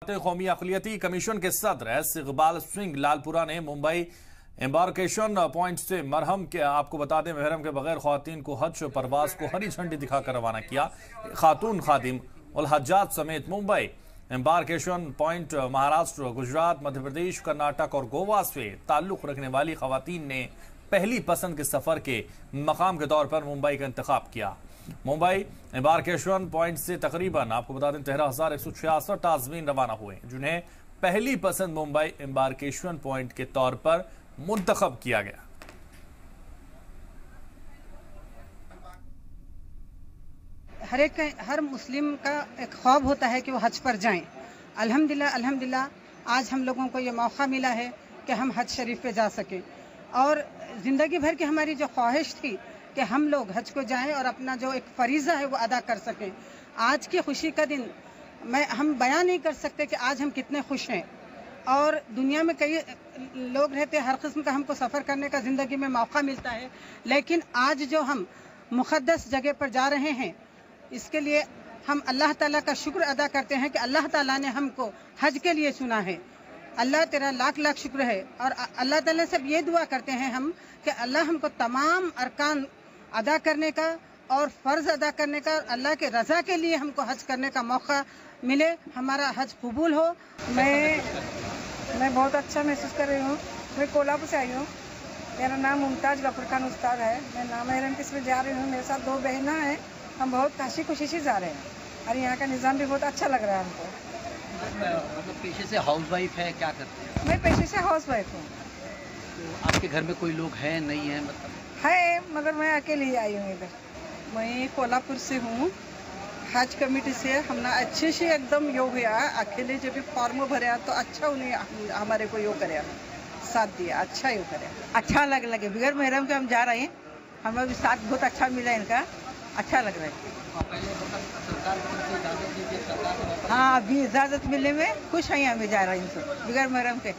कौमी अक़लियती कमीशन के सदर एस इकबाल सिंह लालपुरा ने मुंबई एम्बार्केशन पॉइंट से मरहम के आपको बता दें महरम के बगैर ख्वातीन को हज परवाज को हरी झंडी दिखाकर रवाना किया। खातून खादिम उल हज्जाज समेत मुंबई एम्बार्केशन पॉइंट महाराष्ट्र, गुजरात, मध्य प्रदेश, कर्नाटक और गोवा से ताल्लुक रखने वाली ख्वातीन ने पहली पसंद के सफर के मकाम के तौर पर मुंबई का इंतखाब किया। मुंबई एम्बार्केशन पॉइंट से तकरीबन आपको बता दें 13,166 आज़मीन रवाना हुए, जिन्हें पहली पसंद मुंबई एम्बार्केशन पॉइंट के तौर पर मुंतखब किया गया। हर मुस्लिम का एक ख्वाब होता है कि वो हज पर जाएं। अल्हम्दुलिल्लाह आज हम लोगों को ये मौका मिला है कि हम हज शरीफ पे जा सकें और ज़िंदगी भर की हमारी जो ख्वाहिश थी कि हम लोग हज को जाएं और अपना जो एक फरीज़ा है वो अदा कर सकें। आज की खुशी का दिन हम बयान नहीं कर सकते कि आज हम कितने खुश हैं। और दुनिया में कई लोग रहते हैं, हर किस्म का हमको सफ़र करने का ज़िंदगी में मौका मिलता है, लेकिन आज जो हम मुक़द्दस जगह पर जा रहे हैं इसके लिए हम अल्लाह ताला का शुक्र अदा करते हैं कि अल्लाह ताला ने हमको हज के लिए चुना है। अल्लाह तेरा लाख लाख शुक्र है। और अल्लाह ताला से ये दुआ करते हैं हम कि अल्लाह हमको तमाम अरकान अदा करने का और फ़र्ज़ अदा करने का और अल्लाह के रज़ा के लिए हमको हज करने का मौका मिले, हमारा हज कबूल हो। मैं बहुत अच्छा महसूस कर रही हूँ। मैं कोल्हापुर से आई हूँ। मेरा नाम मुमताज़ गफर खान उस्ताद है। मैं नामहरम किस्म जा रही हूँ। मेरे साथ 2 बहना हैं। हम बहुत हंसी खुशी से जा रहे हैं और यहाँ का निज़ाम भी बहुत अच्छा लग रहा है हमको। मतलब पेशे से हाउस वाइफ है, क्या करते हैं? मैं पेशे से हाउस वाइफ हूँ। तो आपके घर में कोई लोग हैं, नहीं है? मतलब है, मगर मैं अकेले ही आई हूँ इधर। मैं कोल्हापुर से हूँ। हज कमेटी से हमने अच्छे से एकदम योग गया। अकेले जब भी फॉर्म भरे तो अच्छा उन्हें हमारे को योग करे, साथ दिया, अच्छा योग करे, अच्छा लगे बगैर महरम के हम जा रहे हैं। हमें भी साथ बहुत अच्छा मिला, इनका अच्छा लग रहा है। हाँ, अभी इजाज़त मिलने में खुश हैं। हमें जा रहे हैं बगैर महरम के।